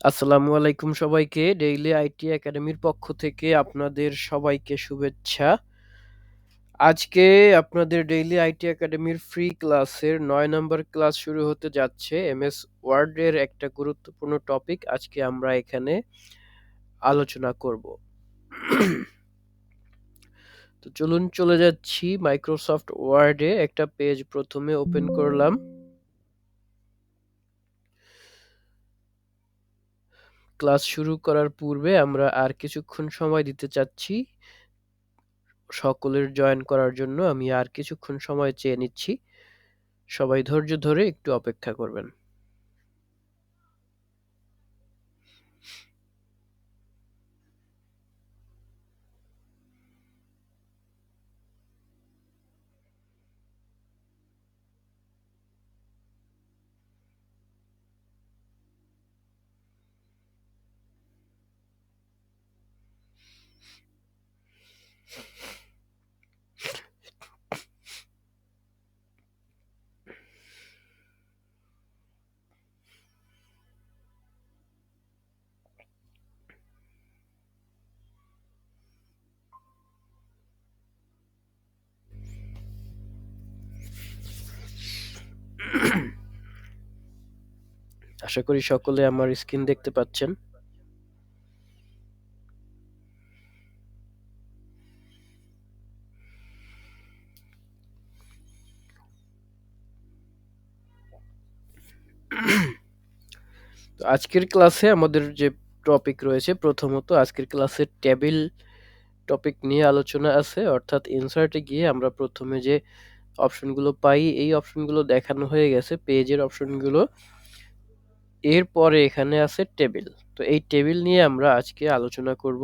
আসসালামু আলাইকুম সবাইকে। ডেইলি আইটি একাডেমির পক্ষ থেকে আপনাদের সবাইকে শুভেচ্ছা। আজকে আপনাদের ডেইলি আইটি একাডেমির ফ্রি ক্লাসের ৯ নম্বর ক্লাস শুরু হতে যাচ্ছে। এমএস ওয়ার্ডের একটা গুরুত্বপূর্ণ টপিক আজকে আমরা এখানে আলোচনা করব। তো চলুন চলে যাচ্ছি মাইক্রোসফট ওয়ার্ডে। একটা পেজ প্রথমে ওপেন করলাম। ক্লাস শুরু করার পূর্বে আমরা আর কিছুক্ষণ সময় দিতে চাচ্ছি সকলের জয়েন করার জন্য। আমি আর কিছুক্ষণ সময় চেয়ে নিচ্ছি। সবাই ধৈর্য ধরে একটু অপেক্ষা করবেন। আশা করি সকলে আমার স্ক্রিন দেখতে পাচ্ছেন। তো আজকের ক্লাসে আমাদের যে টপিক রয়েছে, প্রথমত আজকের ক্লাসে টেবিল টপিক নিয়ে আলোচনা আছে। অর্থাৎ ইনসার্টে গিয়ে আমরা প্রথমে যে অপশনগুলো পাই, এই অপশনগুলো দেখানো হয়ে গেছে, পেজের অপশনগুলো। এরপরে এখানে আছে টেবিল। তো এই টেবিল নিয়ে আমরা আজকে আলোচনা করব।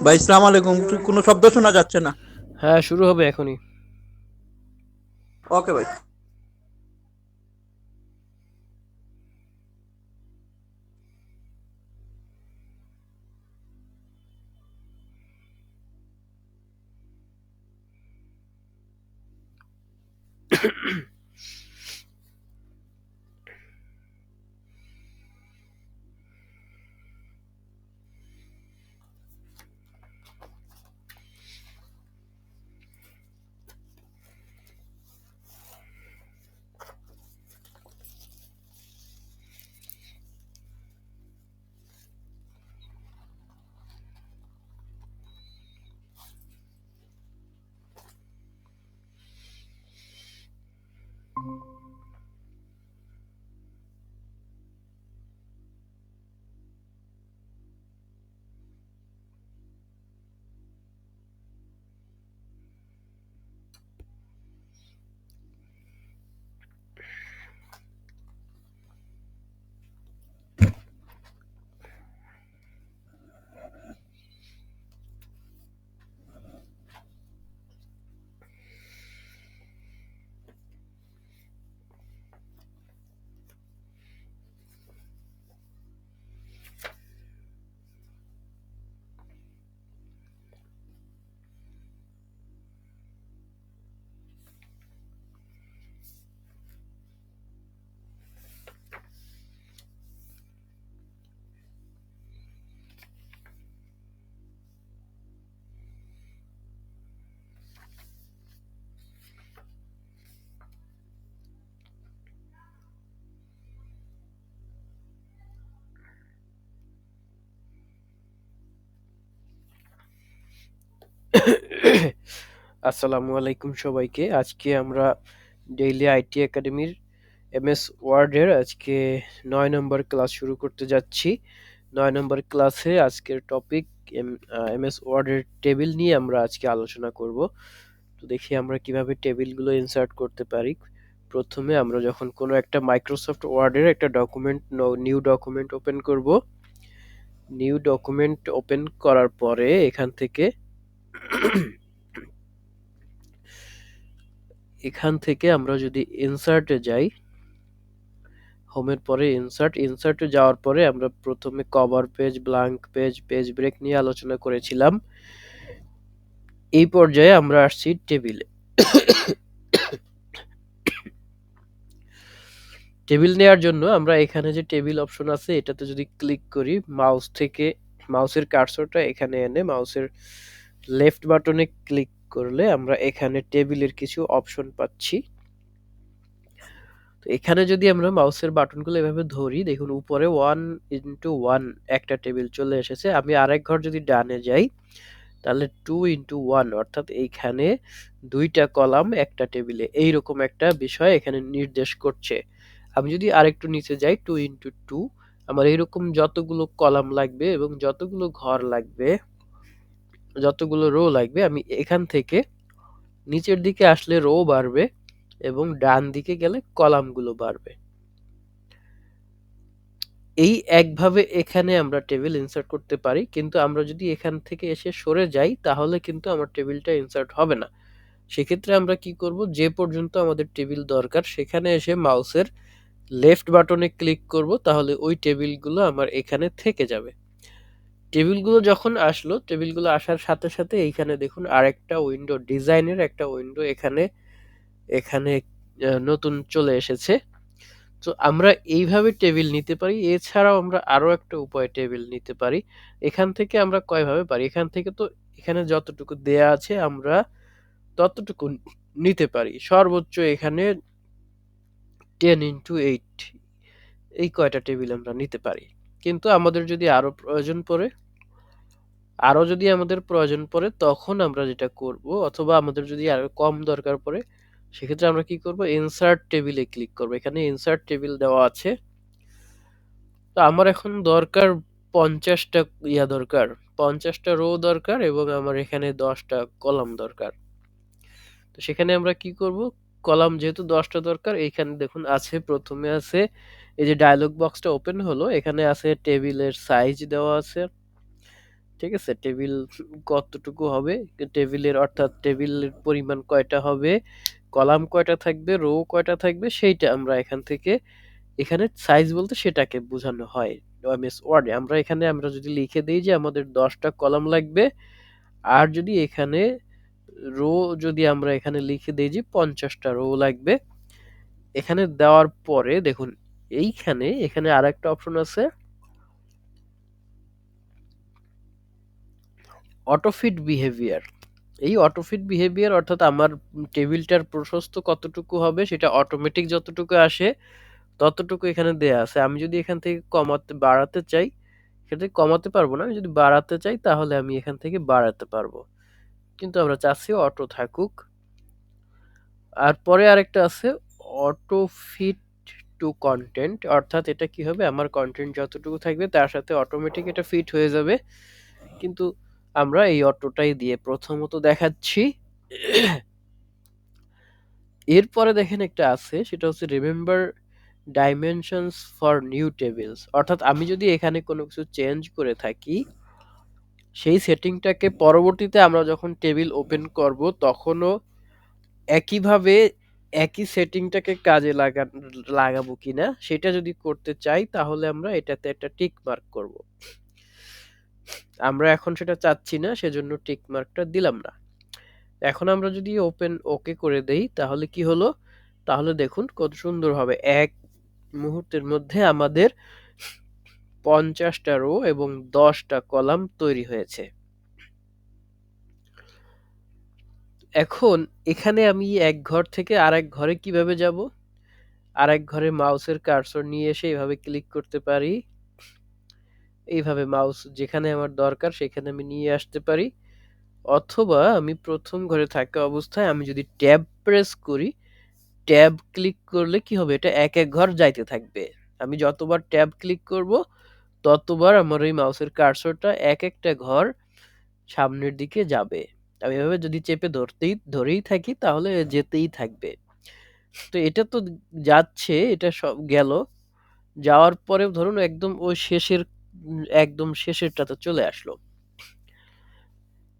ভাই সালাম আলাইকুম, কোনো শব্দ শোনা যাচ্ছে না। হ্যাঁ, শুরু হবে এখনই। ওকে ভাই। আসসালামু আলাইকুম সবাইকে। আজকে আমরা ডেইলি আইটি একাডেমির এমএস ওয়ার্ডের আজকে ৯ নম্বর ক্লাস শুরু করতে যাচ্ছি। ৯ নম্বর ক্লাসে আজকের টপিক এমএস ওয়ার্ডের টেবিল নিয়ে আমরা আজকে আলোচনা করব। তো দেখি আমরা কিভাবে টেবিলগুলো ইনসার্ট করতে পারি। প্রথমে আমরা যখন কোনো একটা মাইক্রোসফট ওয়ার্ডের একটা ডকুমেন্ট নিউ ডকুমেন্ট ওপেন করব। নিউ ডকুমেন্ট ওপেন করার পরে এখান থেকে আমরা যদি ইনসার্টে যাই, হোমের পরে ইনসার্টে যাওয়ার পরে আমরা প্রথমে cover page, blank page, page break নিয়ে আলোচনা করেছিলাম। এই পর্যায়ে আমরা আসছি টেবিলে। টেবিল নেওয়ার জন্য আমরা এখানে যে টেবিল অপশন আছে এটাতে যদি ক্লিক করি, মাউসের কার্সরটা এখানে এনে মাউসের লেফট বাটনে ক্লিক করলে আমরা এখানে টেবিলের কিছু অপশন পাচ্ছি। তো এখানে যদি আমরা মাউসের বাটনগুলো এভাবে ধরি, দেখুন উপরে 1:1 একটা টেবিল চলে এসেছে। আমি আরেক ঘর যদি ডানে যাই তাহলে 2:1 অর্থাৎ এইখানে 2টা কলাম একটা টেবিলে, এইরকম একটা বিষয় এখানে নির্দেশ করছে। আমি যদি আরেকটু নিচে যাই 2:2, আমার এইরকম যতগুলো কলাম লাগবে এবং যতগুলো ঘর লাগবে, যতগুলো রো লাগবে, আমি এখান থেকে নিচের দিকে আসলে রো বাড়বে এবং ডান দিকে গেলে কলামগুলো বাড়বে। এই একভাবে এখানে আমরা টেবিল ইনসার্ট করতে পারি, কিন্তু আমরা যদি এখান থেকে এসে সরে যাই তাহলে কিন্তু আমার টেবিলটা ইনসার্ট হবে না। সেক্ষেত্রে আমরা কি করব, যে পর্যন্ত আমাদের টেবিল দরকার সেখানে এসে মাউসের লেফট বাটনে ক্লিক করব, তাহলে ওই টেবিলগুলো আমার এখানে থেকে যাবে। টেবিলগুলো যখন আসলো, টেবিলগুলো আসার সাথে সাথে এইখানে দেখুন আরেকটা উইন্ডো, ডিজাইনের একটা উইন্ডো এখানে এখানে নতুন চলে এসেছে। তো আমরা এইভাবে টেবিল নিতে পারি। এছাড়াও আমরা আরো একটা উপায়ে টেবিল নিতে পারি। এখান থেকে আমরা কয়ভাবে পারি, এখান থেকে তো এখানে যতটুকু দেয়া আছে আমরা ততটুকু নিতে পারি। সর্বোচ্চ এখানে 10x8 এই কয়টা টেবিল আমরা নিতে পারি। কিন্তু আমাদের যদি আমাদের প্রয়োজন পড়ে তখন আমরা যেটা করব, অথবা আমাদের যদি আরো কম দরকার পড়ে সেক্ষেত্রে আমরা কি করব, ইনসার্ট টেবিলে ক্লিক করব। এখানে ইনসার্ট টেবিল দেওয়া আছে। তো আমার এখন দরকার 50টা দরকার, 50টা রো দরকার এবং আমার এখানে 10টা কলাম দরকার। তো সেখানে আমরা কি করব, কলাম যেহেতু 10টা দরকার, এইখানে দেখুন আছে, প্রথমে আছে এই যে ডায়লগ বক্সটা ওপেন হলো, এখানে আছে টেবিলের সাইজ দেওয়া আছে। ঠিক আছে, টেবিল কতটুকু হবে, টেবিলের অর্থাৎ টেবিলের পরিমাণ কয়টা হবে, কলাম কয়টা থাকবে, রো কয়টা থাকবে, সেইটা আমরা এখান থেকে, এখানে সাইজ বলতে সেটাকে বোঝানো হয় এমএস ওয়ার্ডে। আমরা যদি লিখে দিই যে আমাদের 10টা কলাম লাগবে, আর যদি এখানে রো যদি আমরা এখানে লিখে দিই যে 50টা রো লাগবে, এখানে দেওয়ার পরে দেখুন এখানে আরেকটা অপশন আছে, অটোফিট বিহেভিয়ার। এই অটোফিট বিহেভিয়ার অর্থাৎ আমার টেবিলটার প্রশস্ত কতটুকু হবে সেটা অটোমেটিক যতটুকু আসে ততটুকু এখানে দেয়া আছে। আমি যদি এখান থেকে বাড়াতে চাই, সেটা কমাতে পারবো না। আমি যদি বাড়াতে চাই তাহলে আমি এখান থেকে বাড়াতে পারবো, কিন্তু আমরা চাচ্ছি অটো থাকুক। আর পরে আরেকটা আছে অটো ফিট টু কন্টেন্ট, অর্থাৎ এটা কি হবে, আমার কন্টেন্ট যতটুকু থাকবে তার সাথে অটোমেটিক এটা ফিট হয়ে যাবে। কিন্তু আমরা এই অটোটাই দিয়ে প্রথমত দেখাচ্ছি। এরপরে দেখেন একটা আছে, সেটা হচ্ছে remember dimensions for new tables, অর্থাৎ আমি যদি এখানে কোনো কিছু চেঞ্জ করে থাকি সেই সেটিংটাকে পরবর্তীতে আমরা যখন টেবিল ওপেন করব তখনও একইভাবে একই সেটিংটাকে কাজে লাগাবো কিনা সেটা যদি করতে চাই তাহলে আমরা এটাতে একটা টিক মার্ক করব। আমরা এখন সেটা চাচ্ছি না, সেজন্য টিক মার্কটা দিলাম না। এখন আমরা যদি ওপেন ওকে করে দেই তাহলে কি হলো, তাহলে দেখুন কত সুন্দর হবে, এক মুহূর্তের মধ্যে আমাদের 50টা রো এবং 10টা কলাম তৈরি হয়েছে। এখন এখানে আমি এক ঘর থেকে আরেক ঘরে কিভাবে যাব, আরেক ঘরে মাউসের কার্সর নিয়ে এসে এইভাবে ক্লিক করতে পারি, এইভাবে মাউস যেখানে আমার দরকার সেখানে আমি নিয়ে আসতে পারি। অথবা আমি প্রথম ঘরে থাকা অবস্থায় আমি যদি ট্যাব প্রেস করি, ট্যাব ক্লিক করলে কি হবে, এটা এক এক ঘর যাইতে থাকবে। আমি যতবার ট্যাব ক্লিক করব ততবার আমার এই মাউসের কার্সরটা এক একটা ঘর সামনের দিকে যাবে। আমি এভাবে যদি চেপে ধরেই থাকি তাহলে যেতেই থাকবে। তো এটা তো যাচ্ছে, এটা সব গেল, যাওয়ার পরে ধরুন একদম ওই একদম শেষেরটাতে চলে আসলো।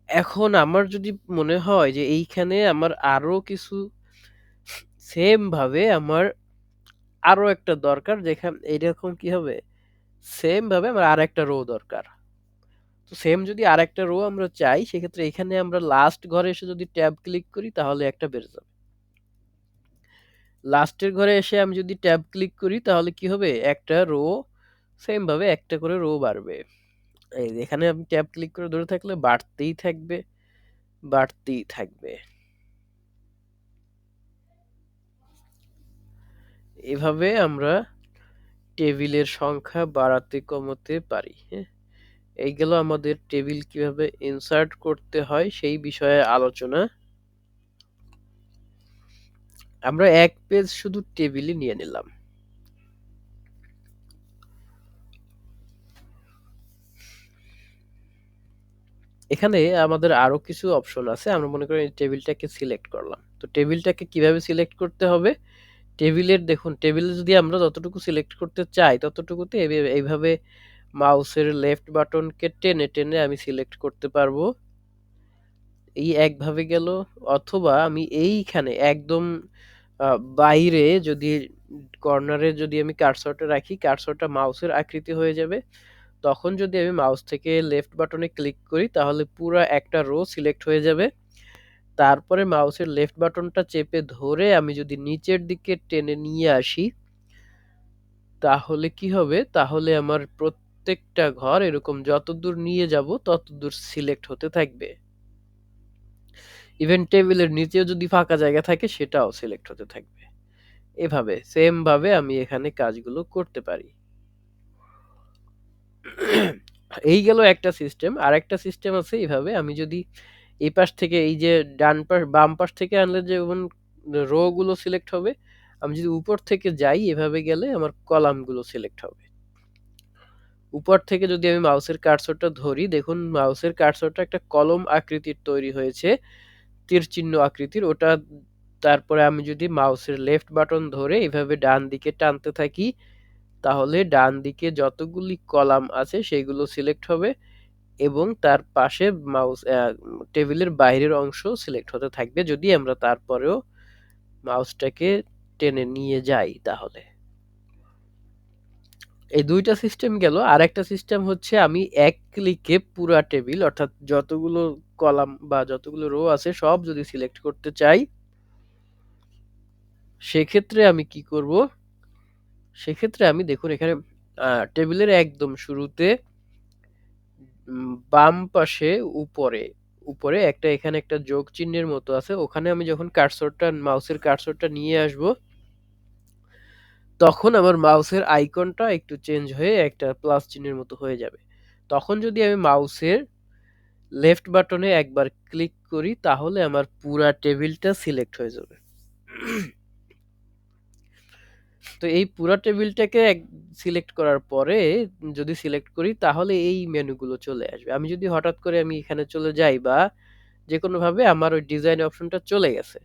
এখন আমার যদি মনে হয় যে এইখানে আমার আরো কিছু সেম ভাবে আমার আরো একটা দরকার, যেখানে এরকম কি হবে, সেম ভাবে আমার আর একটা রো দরকার। তো সেম যদি আর একটা রো আমরা চাই সেক্ষেত্রে এখানে আমরা লাস্ট ঘরে এসে যদি ট্যাব ক্লিক করি তাহলে একটা বেড়ে যাবে। লাস্টের ঘরে এসে আমি যদি ট্যাব ক্লিক করি তাহলে কি হবে, একটা রো সেম ভাবে একটা করে রো বাড়বে। এই যে এখানে আমি ট্যাব ক্লিক করে ধরে থাকলে বাড়তেই থাকবে, বাড়তেই থাকবে। এভাবে আমরা টেবিলের সংখ্যা বাড়াতে কমাতে পারি। হ্যাঁ, এই গেল আমাদের টেবিল কিভাবে ইনসার্ট করতে হয় সেই বিষয়ে আলোচনা। আমরা এক পেজ শুধু টেবিলই নিয়ে নিলাম। এখানে আমাদের আরো কিছু অপশন আছে, আমরা মনে করি এই টেবিলটাকে সিলেক্ট করলাম। তো টেবিলটাকে কিভাবে সিলেক্ট করতে হবে, টেবিলের দেখুন টেবিলে যদি আমরা যতটুকু সিলেক্ট করতে চাই ততটুকুতে এইভাবে মাউসের লেফট বাটনকে টেনে টেনে আমি সিলেক্ট করতে পারবো। এই একভাবে গেল। অথবা আমি এইখানে একদম বাইরে যদি কর্নারে যদি আমি কার্সরটা রাখি, কার্সরটা মাউসের আকৃতি হয়ে যাবে। তখন যদি আমি মাউস থেকে লেফট বাটনে ক্লিক করি তাহলে পুরো একটা রো সিলেক্ট হয়ে যাবে। তারপরে মাউসের লেফট বাটনটা চেপে ধরে আমি যদি নিচের দিকে টেনে নিয়ে আসি তাহলে কি হবে, তাহলে আমার প্রত্যেকটা ঘর এরকম যতদূর নিয়ে যাব ততদূর সিলেক্ট হতে থাকবে। ইভেন টেবিলের নিচেও যদি ফাঁকা জায়গা থাকে সেটাও সিলেক্ট হতে থাকবে। এভাবে সেম ভাবে আমি এখানে কাজগুলো করতে পারি। এই গেল একটা সিস্টেম। আর একটা সিস্টেম আছে, এইভাবে আমি যদি এই পাশ থেকে এই যে বাম পাশ থেকে আনলে যেমন রো গুলো সিলেক্ট হবে, আমি যদি উপর থেকে যাই এভাবে গেলে আমার কলাম গুলো সিলেক্ট হবে। উপর থেকে যদি আমি মাউসের কার্সরটা ধরি, দেখুন মাউসের কার্সরটা একটা কলম আকৃতির তৈরি হয়েছে, তীর চিহ্ন আকৃতির ওটা। তারপরে আমি যদি মাউসের লেফট বাটন ধরে এভাবে ডান দিকে টানতে থাকি তাহলে ডান দিকে যতগুলি কলাম আছে সেগুলো সিলেক্ট হবে এবং তার পাশে মাউস টেবিলের বাইরের অংশ সিলেক্ট হতে থাকবে যদি আমরা তারপরেও মাউসটাকে টেনে নিয়ে যাই তাহলে। এই দুইটা সিস্টেম গেল। আর একটা সিস্টেম হচ্ছে আমি এক ক্লিকে পুরা টেবিল অর্থাৎ যতগুলো কলাম বা যতগুলো রো আছে সব যদি সিলেক্ট করতে চাই, সেক্ষেত্রে আমি কি করব? সেক্ষেত্রে আমি দেখুন এখানে টেবিলের একদম শুরুতে বাম পাশে উপরে উপরে একটা এখানে একটা যোগ চিহ্নের মতো আছে, ওখানে আমি যখন মাউসের কার্সরটা নিয়ে আসব, তখন আমার মাউসের আইকনটা একটু চেঞ্জ হয়ে একটা প্লাস চিহ্নের মতো হয়ে যাবে। তখন যদি আমি মাউসের লেফট বাটনে একবার ক্লিক করি, তাহলে আমার পুরা টেবিলটা সিলেক্ট হয়ে যাবে। তো এই পুরা টেবিলটাকে সিলেক্ট করার পরে যদি সিলেক্ট করি, তাহলে এই মেনুগুলো চলে আসবে। আমি যদি হঠাৎ করে আমি এখানে চলে যাই বা যে কোনো ভাবে আমার ওই ডিজাইন অপশনটা চলে গেছে,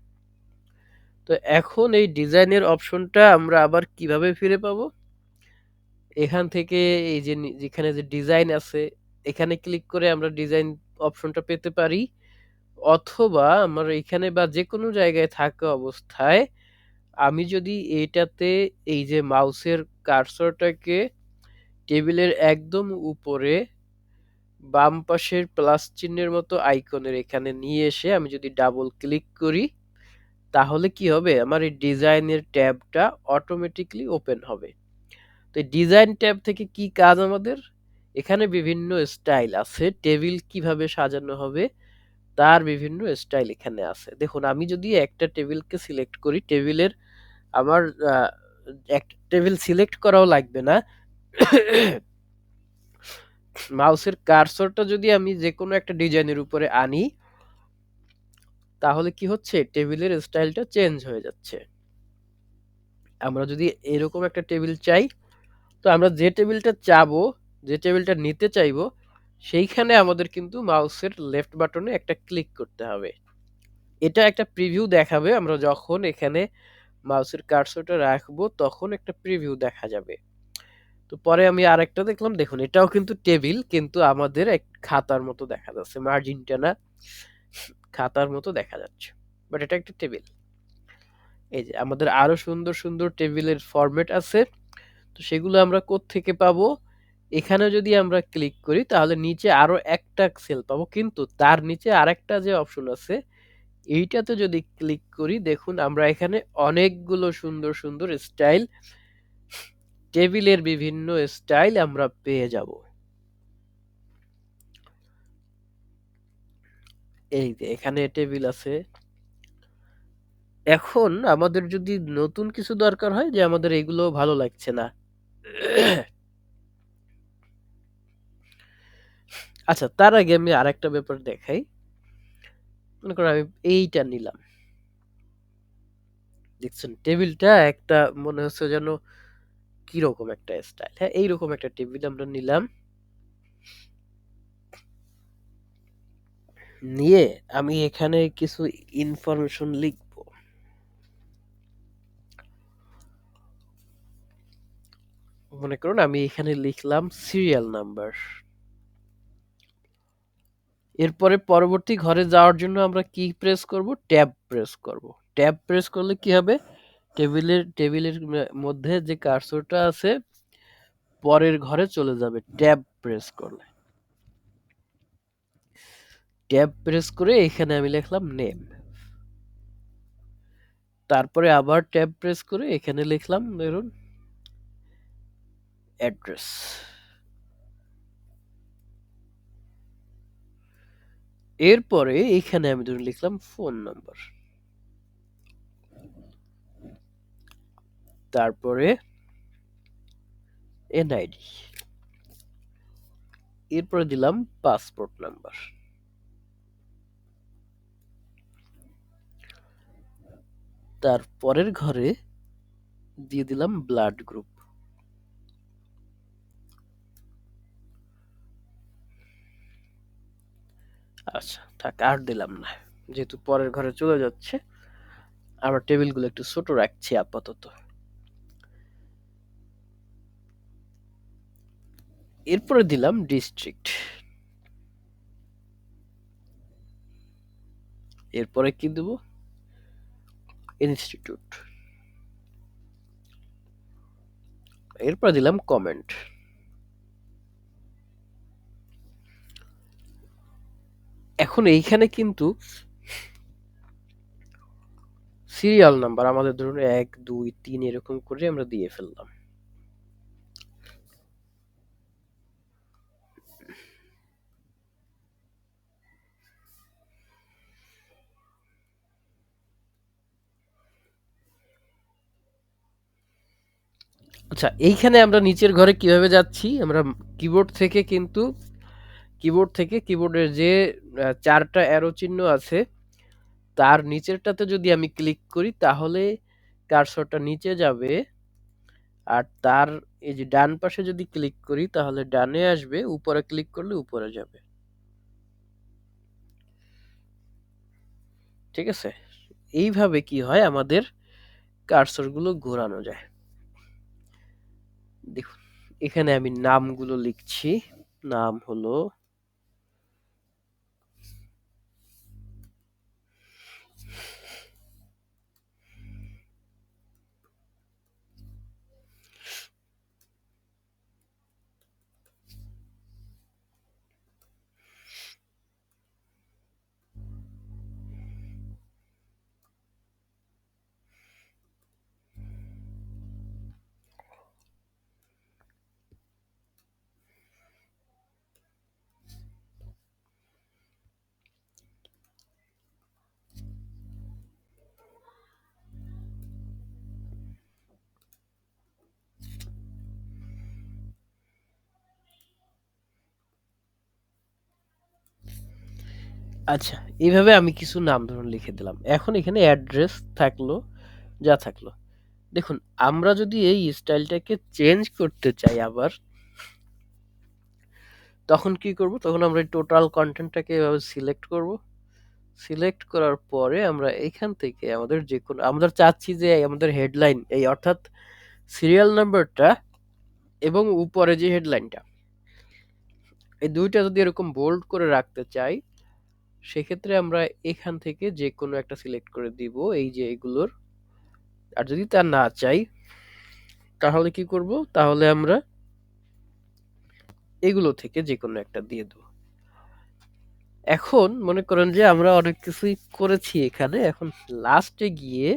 তো এখন এই ডিজাইনের অপশনটা আমরা আবার কিভাবে ফিরে পাবো? এখান থেকে এই যে যেখানে যে ডিজাইন আছে, এখানে ক্লিক করে আমরা ডিজাইন অপশনটা পেতে পারি, অথবা আমার এখানে বা যে কোনো জায়গায় থাকা অবস্থায় আমি যদি এইটাতে এই যে মাউসের কার্সরটাকে টেবিলের একদম উপরে বাম পাশের প্লাস চিহ্নের মতো আইকনের এখানে নিয়ে এসে আমি যদি ডাবল ক্লিক করি, তাহলে কি হবে? আমার এই ডিজাইনের ট্যাবটা অটোমেটিকলি ওপেন হবে। তো ডিজাইন ট্যাব থেকে কি কাজ আমাদের? এখানে বিভিন্ন স্টাইল আছে, টেবিল কিভাবে সাজানো হবে তার বিভিন্ন স্টাইল এখানে আছে। দেখুন আমি যদি একটা টেবিলকে সিলেক্ট করি, টেবিলের আমার একটা টেবিল সিলেক্ট করাও লাগবে না। মাউসের কার্সরটা যদি আমি যে কোনো একটা ডিজাইনের উপরে আনি, তাহলে কি হচ্ছে? টেবিলের স্টাইলটা চেঞ্জ হয়ে যাচ্ছে। আমরা যদি এরকম একটা টেবিল চাই, তো আমরা যে টেবিলটা চাবো, যে টেবিলটা নিতে চাইবো, সেইখানে আমাদের কিন্তু মাউসের লেফট বাটনে একটা ক্লিক করতে হবে। এটা একটা প্রিভিউ দেখাবে, আমরা যখন এখানে মাউসের কার্সরটা রাখবো তখন একটা প্রিভিউ দেখা যাবে। তো পরে আমি আরেকটা দেখলাম, দেখুন এটাও কিন্তু টেবিল, কিন্তু আমাদের এক খাতার মতো দেখা যাচ্ছে, মার্জিনটা না, খাতার মতো দেখা যাচ্ছে, বাট এটা একটা টেবিল। এই যে আমাদের আরো সুন্দর সুন্দর টেবিলের ফরম্যাট আছে, তো সেগুলো আমরা কোত্থেকে পাবো? এখানে যদি আমরা ক্লিক করি, তাহলে নিচে আরো একটা সেল পাবো, কিন্তু তার নিচে আরেকটা যে অপশন আছে, এইটাতে যদি ক্লিক করি, দেখুন আমরা এখানে অনেকগুলো সুন্দর সুন্দর স্টাইল, টেবিলের বিভিন্ন স্টাইল আমরা পেয়ে যাব। এই যে এখানে টেবিল আছে। এখন আমাদের যদি নতুন কিছু দরকার হয়, যে আমাদের এগুলো ভালো লাগছে না, আচ্ছা তার আগে আমি আরেকটা ব্যাপার দেখাই। মনে করো আমি এইটা নিলাম, দেখছেন টেবিলটা একটা মনে হচ্ছে যেন কিরকম একটা স্টাইল। হ্যাঁ, এইরকম একটা টেবিল আমরা নিলাম, নিয়ে আমি এখানে কিছু ইনফরমেশন লিখবো। মনে করুন আমি এখানে লিখলাম সিরিয়াল নাম্বার। এরপরে পরবর্তী ঘরে যাওয়ার জন্য আমরা কি প্রেস করব? ট্যাব প্রেস করব। ট্যাব প্রেস করলে কি হবে? টেবিলের মধ্যে যে কার্সরটা আছে, পরের ঘরে চলে যাবে ট্যাব প্রেস করলে। ট্যাব প্রেস করে এখানে আমি লিখলাম নেম, তারপরে আবার ট্যাব প্রেস করে এখানে লিখলাম ধরুন অ্যাড্রেস, এরপরে এখানে আমি ধরুন লিখলাম ফোন নাম্বার, তারপরে এনআইডি, এরপরে দিলাম পাসপোর্ট নাম্বার, তারপরের ঘরে দিয়ে দিলাম ব্লাড গ্রুপ। আচ্ছা থাক, আর দিলাম না, যেহেতু পরের ঘরে চলে যাচ্ছে। আমরা টেবিলগুলো একটু ছোট রাখছি আপাতত। এরপরে দিলাম ডিস্ট্রিক্ট, এরপরে কি দেব? ইনস্টিটিউট, এরপর দিলাম কমেন্ট। এখন এইখানে কিন্তু সিরিয়াল নাম্বার আমাদের ধরুন ১, ২, ৩ এরকম করে আমরা দিয়ে ফেললাম। আচ্ছা, এইখানে আমরা নিচের ঘরে কিভাবে যাচ্ছি? আমরা কিবোর্ড থেকে কিন্তু কিবোর্ডের যে ৪ টা অ্যারো চিহ্ন আছে তার নিচেরটাতে যদি আমি ক্লিক করি তাহলে কার্সরটা নিচে যাবে, আর তার এই যে ডান পাশে যদি ক্লিক করি তাহলে ডানে আসবে, উপরে ক্লিক করলে উপরে যাবে। ঠিক আছে? এইভাবে কি হয় আমাদের কার্সরগুলো ঘোরানো যায়। দেখুন, এখানে আমি নামগুলো লিখছি। নাম হলো আচ্ছা, এইভাবে আমি কিছু নাম ধরুন লিখে দিলাম। এখন এখানে অ্যাড্রেস থাকলো, যা থাকলো। দেখুন, আমরা যদি এই স্টাইলটাকে চেঞ্জ করতে চাই আবার, তখন কি করব? তখন আমরা এই টোটাল কনটেন্টটাকে এভাবে সিলেক্ট করব। সিলেক্ট করার পরে আমরা এখান থেকে আমাদের যেকোনো আমরা চাচ্ছি যে আমাদের হেডলাইন এই অর্থাৎ সিরিয়াল নাম্বারটা এবং উপরে যে হেডলাইনটা এই দুইটা যদি এরকম বোল্ড করে রাখতে চাই, সেক্ষেত্রে আমরা এখান থেকে যে কোনো একটা সিলেক্ট করে দিব এই যে এগুলোর। আর যদি তা না চাই তাহলে কি করব? তাহলে আমরা এগুলো থেকে যে কোনো একটা দিয়ে দেব। এখন মনে করেন যে আমরা অনেক কিছুই করেছি এখানে, এখন লাস্টে গিয়ে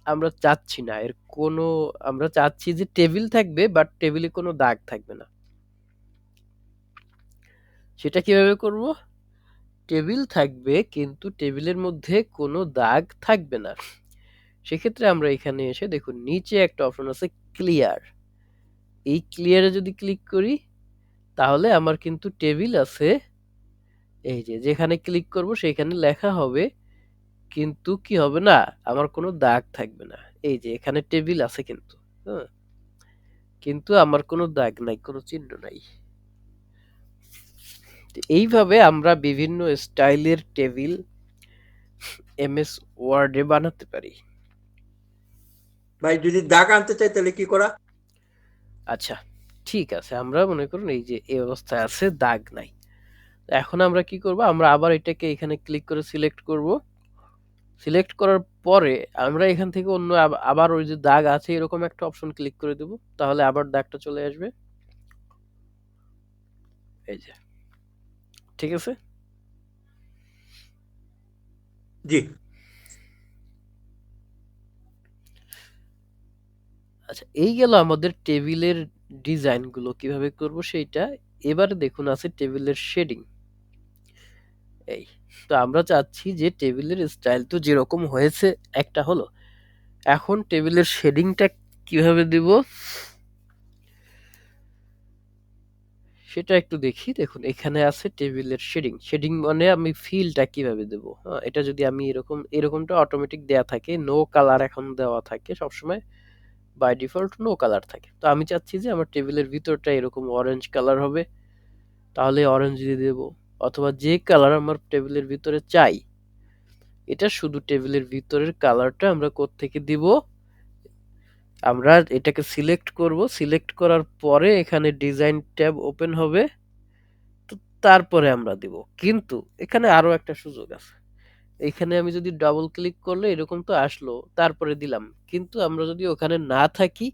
আমরা চাচ্ছি না এর কোনো, আমরা চাচ্ছি যে টেবিল থাকবে বাট টেবিলে কোনো দাগ থাকবে না। সেটা কিভাবে করব? টেবিল থাকবে কিন্তু টেবিলের মধ্যে কোনো দাগ থাকবে না। সেক্ষেত্রে আমরা এখানে এসে দেখুন নিচে একটা অপশন আছে ক্লিয়ার। এই ক্লিয়ারে যদি ক্লিক করি তাহলে আমার কিন্তু টেবিল আছে, এই যে যেখানে ক্লিক করব সেখানে লেখা হবে, কিন্তু কি হবে না, আমার কোনো দাগ থাকবে না। এই যে এখানে টেবিল আছে কিন্তু, হ্যাঁ, কিন্তু আমার কোনো দাগ নাই, কোনো চিহ্ন নাই। তো এইভাবে আমরা বিভিন্ন স্টাইলের টেবিল এমএস ওয়ার্ডে বানাতে পারি। ভাই যদি দাগ আনতে চাই তাহলে কি করা? আচ্ছা, ঠিক আছে, আমরা মনে করুন এই যে এই অবস্থায় আছে, দাগ নাই। এখন আমরা কি করব? আমরা আবার এটাকে এখানে ক্লিক করে সিলেক্ট করব। সিলেক্ট করার পরে আমরা এখান থেকে অন্য আবার ওই যে দাগ আছে এরকম একটা অপশন ক্লিক করে দেব, তাহলে আবার দাগটা চলে আসবে। এই যে, ঠিক আছে। জি। আচ্ছা, এই গেল আমাদের টেবিলের ডিজাইন গুলো কিভাবে করব সেইটা। এবারে দেখুন আছে টেবিলের শেডিং। এই, তো আমরা চাচ্ছি যে টেবিলের স্টাইল তো যেরকম হয়েছে একটা হলো, এখন টেবিলের শেডিংটা কিভাবে দিব সেটা একটু দেখি। দেখুন এখানে আছে টেবিলের শেডিং। শেডিং মানে আমি ফিলটা কিভাবে দেব। হ্যাঁ, এটা যদি আমি এরকমটা অটোমেটিক দেয়া থাকে, নো কালার এখন দেওয়া থাকে সবসময়, বাই ডিফল্ট নো কালার থাকে। তো আমি চাচ্ছি যে আমার টেবিলের ভিতরটা এরকম অরেঞ্জ কালার হবে, তাহলে অরেঞ্জ দিয়ে দেব। অথবা যে কালার আমার টেবিলের ভিতরে চাই, এটা শুধু টেবিলের ভিতরের কালারটা আমরা কোত্থেকে দিব, আমরা এটাকে সিলেক্ট করব। সিলেক্ট করার পরে এখানে ডিজাইন ট্যাব ওপেন হবে, তো তারপরে আমরা দিব। কিন্তু এখানে আরো একটা সুযোগ আছে। এখানে আমি যদি ডাবল ক্লিক করলে এরকম তো আসলো, তারপরে দিলাম, কিন্তু আমরা যদি ওখানে না থাকি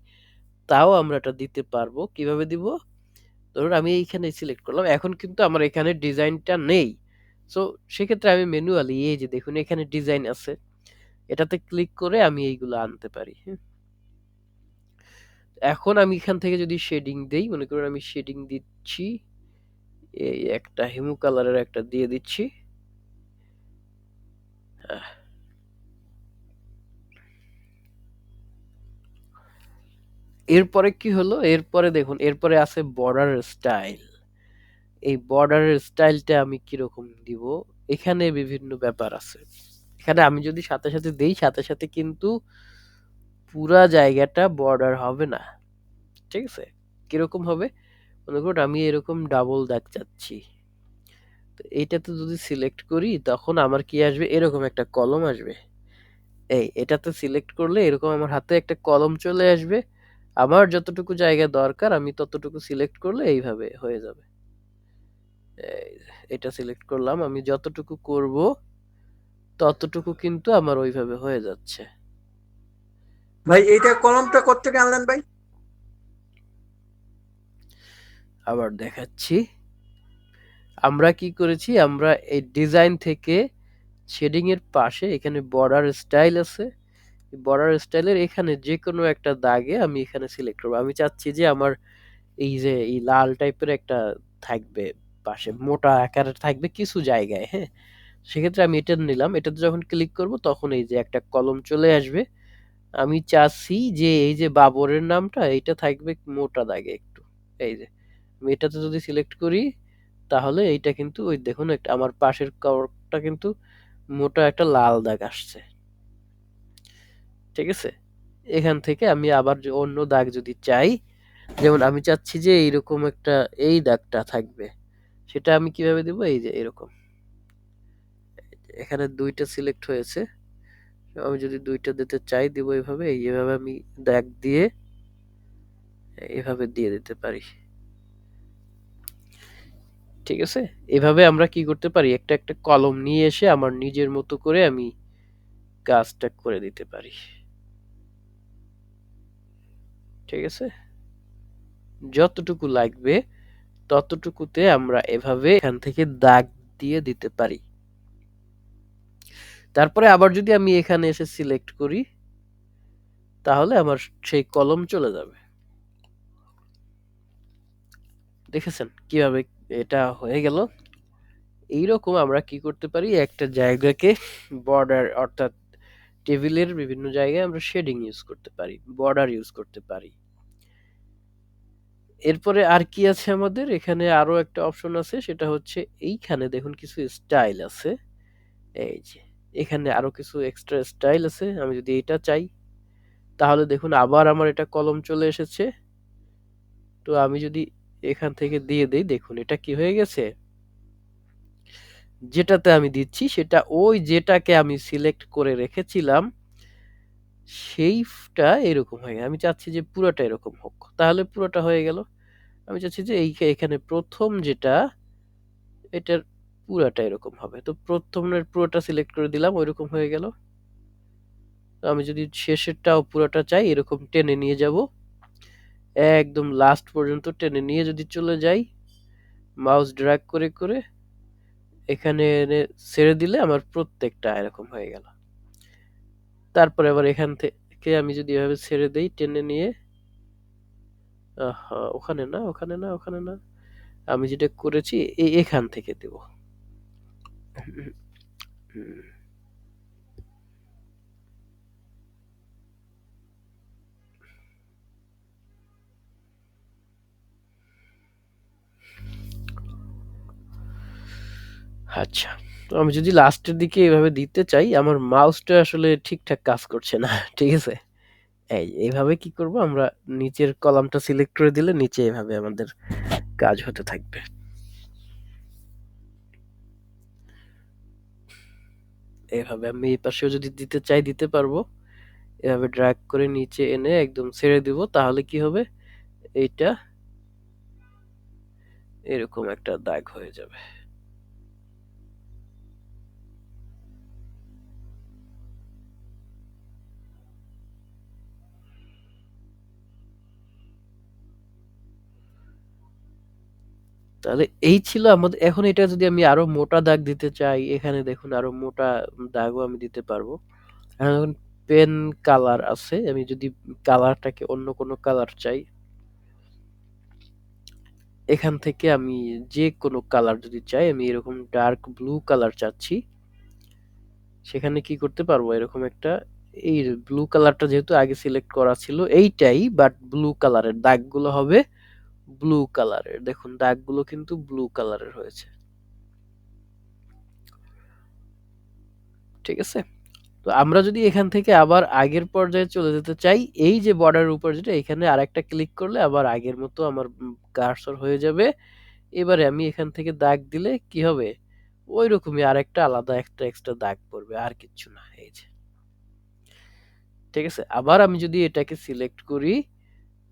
তাও আমরা এটা দিতে পারবো। কিভাবে দিব? ধরুন আমি এইখানে সিলেক্ট করলাম, এখন কিন্তু আমার এখানে ডিজাইনটা নেই, সো সেক্ষেত্রে আমি ম্যানুয়ালি এই যে দেখুন এখানে ডিজাইন আছে, এটাতে ক্লিক করে আমি এইগুলো আনতে পারি। হ্যাঁ, এখন আমি এখান থেকে যদি শেডিং দেই, মনে করুন আমি শেডিং দিচ্ছি, এই একটা হিমু কালারের একটা দিয়ে দিচ্ছি। এরপরে কি হলো, এরপরে দেখুন এরপরে আছে বর্ডার স্টাইল। এই বর্ডারের স্টাইলটা আমি কিরকম দিব, এখানে বিভিন্ন ব্যাপার আছে। এখানে আমি যদি সাথে সাথে দেই, সাথে সাথে কিন্তু পুরা জায়গাটা বর্ডার হবে না, ঠিক আছে? কিরকম হবে, মনে করুন আমি এরকম ডাবল দাগ চাচ্ছি, তো এইটাতে যদি সিলেক্ট করি তখন আমার কি আসবে, এরকম একটা কলম আসবে। এই এটাতে সিলেক্ট করলে এরকম আমার হাতে একটা কলম চলে আসবে। আমার যতটুকু জায়গা দরকার আমি ততটুকু সিলেক্ট করলে এইভাবে হয়ে যাবে। এই, এটা সিলেক্ট করলাম, আমি যতটুকু করব ততটুকু কিন্তু আমার ওইভাবে হয়ে যাচ্ছে। ভাই এইটা কলমটা কোত্থেকে আনলেন ভাই? আবার দেখাচ্ছি, আমরা কি করেছি, আমরা এই ডিজাইন থেকে শেডিং এর পাশে এখানে বর্ডার স্টাইল আছে, বর্ডার স্টাইলের এখানে যে কোনো একটা দাগে আমি এখানে সিলেক্ট করবো। আমি চাচ্ছি যে আমার এই যে এই লাল টাইপের একটা থাকবে, পাশে মোটা আকারের থাকবে কিছু জায়গায়। হ্যাঁ, সেক্ষেত্রে আমি এটা নিলাম, এটাতে যখন ক্লিক করব তখন এই যে একটা কলম চলে আসবে। আমি চাচ্ছি যে এই যে বাবরের নামটা এইটা থাকবে মোটা দাগে একটু। এই যে আমি এটাতে যদি সিলেক্ট করি তাহলে এইটা কিন্তু ওই দেখুন একটা আমার পাশের কভারটা কিন্তু মোটা একটা লাল দাগ আসছে, ঠিক আছে? এখান থেকে আমি আবার যে অন্য দাগ যদি চাই, যেমন আমি চাচ্ছি যে এইরকম একটা এই দাগটা থাকবে, সেটা আমি কিভাবে দেবো, এই যে এরকম এখানে দুইটা সিলেক্ট হয়েছে, আমি যদি দুইটা দিতে চাই দিব এইভাবে, এইভাবে আমি দাগ দিয়ে এভাবে দিয়ে দিতে পারি, ঠিক আছে? এভাবে আমরা কি করতে পারি, একটা একটা কলম নিয়ে এসে আমার নিজের মতো করে আমি কাজটা করে দিতে পারি, ঠিক আছে? যতটুকু লাগবে ততটুকুতে আমরা এভাবে এখান থেকে দাগ দিয়ে দিতে পারি। তারপরে আবার যদি আমি এখানে এসে সিলেক্ট করি তাহলে আমার সেই কলম চলে যাবে। দেখেছেন কিভাবে এটা হয়ে গেল? এইরকম আমরা কি করতে পারি, একটা জায়গাকে বর্ডার অর্থাৎ টেবিলের বিভিন্ন জায়গায় আমরা শেডিং ইউজ করতে পারি, বর্ডার ইউজ করতে পারি। এরপরে আর কি আছে আমাদের এখানে, আরো একটা অপশন আছে, সেটা হচ্ছে এইখানে দেখুন কিছু স্টাইল আছে। এই যে এখানে আরো কিছু এক্সট্রা স্টাইল আছে, আমি যদি এটা চাই তাহলে দেখুন আবার আমার এটা কলম চলে এসেছে। তো আমি যদি এখান থেকে দিয়ে দেই, দেখুন এটা কি হয়ে গেছে, যেটাতে আমি দিচ্ছি সেটা ওই যেটাকে আমি সিলেক্ট করে রেখেছিলাম সেইটা এরকম হয়ে গেছে। আমি চাচ্ছি যে পুরোটা এরকম হোক, তাহলে পুরোটা হয়ে গেল। আমি চাচ্ছি যে এই এখানে প্রথম যেটা এটার পুরাটা এরকম হবে, তো প্রথমের পুরোটা সিলেক্ট করে দিলাম, ওইরকম হয়ে গেল। তো আমি যদি শেষেরটাও পুরোটা চাই এরকম টেনে নিয়ে যাব, একদম লাস্ট পর্যন্ত টেনে নিয়ে যদি চলে যাই মাউস ড্র্যাগ করে করে এখানে এনে ছেড়ে দিলে আমার প্রত্যেকটা এরকম হয়ে গেল। তারপরে আবার এখান থেকে আমি যদি এভাবে ছেড়ে দেই টেনে নিয়ে, ওখানে না ওখানে না ওখানে না, আমি যেটা করেছি এখান থেকে দেব। আচ্ছা, তো আমি যদি লাস্টের দিকে এভাবে দিতে চাই আমার মাউসটা আসলে ঠিকঠাক কাজ করছে না ঠিক আছে? এইভাবে কি করব, আমরা নিচের কলামটা সিলেক্ট করে দিলে নিচে এভাবে আমাদের কাজ হতে থাকবে। এভাবে আমি এই পাশেও যদি দিতে চাই দিতে পারবো, এভাবে ড্র্যাগ করে নিচে এনে একদম ছেড়ে দিব, তাহলে কি হবে, এইটা এরকম একটা দাগ হয়ে যাবে। তাহলে এই ছিল আমাদের। এখন এটা যদি আমি আরো মোটা দাগ দিতে চাই, এখানে দেখুন আরো মোটা দাগও আমি দিতে পারবো। এখন পেন কালার আছে, আমি যদি কালারটাকে অন্য কোনো কালার চাই, এখান থেকে আমি যে কোনো কালার যদি চাই, আমি এরকম ডার্ক ব্লু কালার চাচ্ছি, সেখানে কি করতে পারবো, এরকম একটা, এই ব্লু কালারটা যেহেতু আগে সিলেক্ট করা ছিল এইটাই, বাট ব্লু কালারের দাগগুলো হবে ব্লু কালারের। দেখুন দাগগুলো কিন্তু ব্লু কালারের হয়েছে, ঠিক আছে। তো আমরা যদি এখান থেকে আবার আগের পর্যায়ে চলে যেতে চাই, এই যে বর্ডারের উপর যেটা, এখানে আরেকটা ক্লিক করলে আবার আগের মতো আমার কার্সর হয়ে যাবে। এবারে আমি এখান থেকে দাগ দিলে কি হবে, ওই রকমই আরেকটা আলাদা একটা এক্সট্রা দাগ পড়বে, আর কিচ্ছু না। এই যে, ঠিক আছে। আবার আমি যদি এটাকে সিলেক্ট করি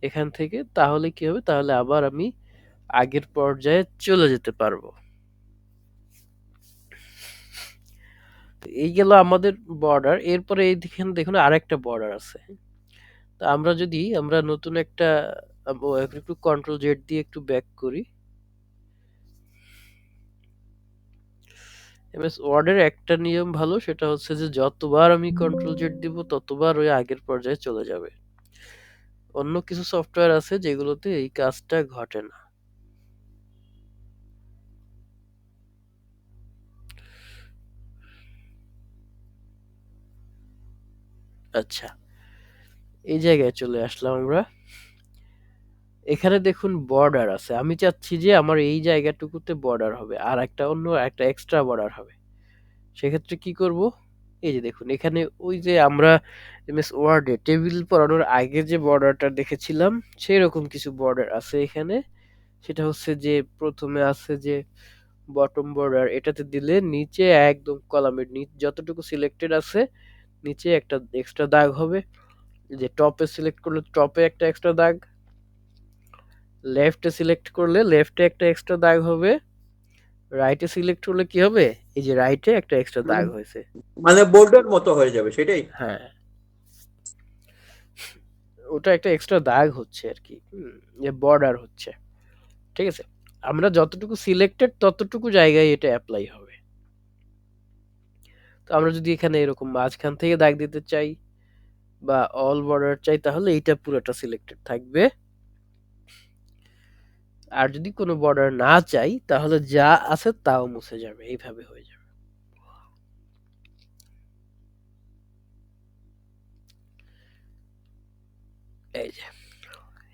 এখান থেকে, তাহলে কি হবে, তাহলে আবার আমি আগের পর্যায়ে চলে যেতে পারবো। এই গেল আমাদের বর্ডার। এরপরে এই দেখুন আরেকটা বর্ডার আছে। তো আমরা নতুন একটা, একটু কন্ট্রোল জেড দিয়ে একটু ব্যাক করি। এমএস ওয়ার্ডের একটা নিয়ম ভালো, সেটা হচ্ছে যে যতবার আমি কন্ট্রোল জেড দিব ততবার ওই আগের পর্যায়ে চলে যাবে। অন্য কিছু সফটওয়্যার আছে যেগুলোতে এই কাজটা ঘটে না। আচ্ছা, এই জায়গায় চলে আসলাম আমরা। এখানে দেখুন বর্ডার আছে, আমি চাচ্ছি যে আমার এই জায়গাটুকুতে বর্ডার হবে, আর একটা অন্য একটা এক্সট্রা বর্ডার হবে। সেক্ষেত্রে কি করব, এই যে দেখুন এখানে ওই যে আমরা এমএস ওয়ার্ডে টেবিল পড়ানোর আগে যে বর্ডারটা দেখেছিলাম, সেই রকম কিছু বর্ডার আছে এখানে। সেটা হচ্ছে যে প্রথমে আছে যে বটম বর্ডার, এটাতে দিলে নিচে একদম কলামের নিচ যতটুকু সিলেক্টেড আছে নিচে একটা এক্সট্রা দাগ হবে। যে টপে সিলেক্ট করলে টপে একটা এক্সট্রা দাগ, লেফটে সিলেক্ট করলে লেফটে একটা এক্সট্রা দাগ হবে, রাইটে সিলেক্ট করলে কি হবে, এই যে রাইটে একটা এক্সট্রা মানে দাগ হয়েছে। মানে বোর্ডের মতো হয়ে যাবে সেটাই। হ্যাঁ, ওটা একটা এক্সট্রা দাগ হচ্ছে আর কি, যে বর্ডার হচ্ছে, ঠিক আছে। আমরা যতটুকু সিলেক্টেড ততটুকু জায়গায় এটা অ্যাপ্লাই হবে। তো আমরা যদি এখানে এরকম মাঝখান থেকে দাগ দিতে চাই বা অল বর্ডার চাই, তাহলে এইটা পুরোটা সিলেক্টেড থাকবে। আর যদি কোনো বর্ডার না চাই, তাহলে যা আছে তাও মুছে যাবে, এইভাবে হয়ে যাবে। এই যে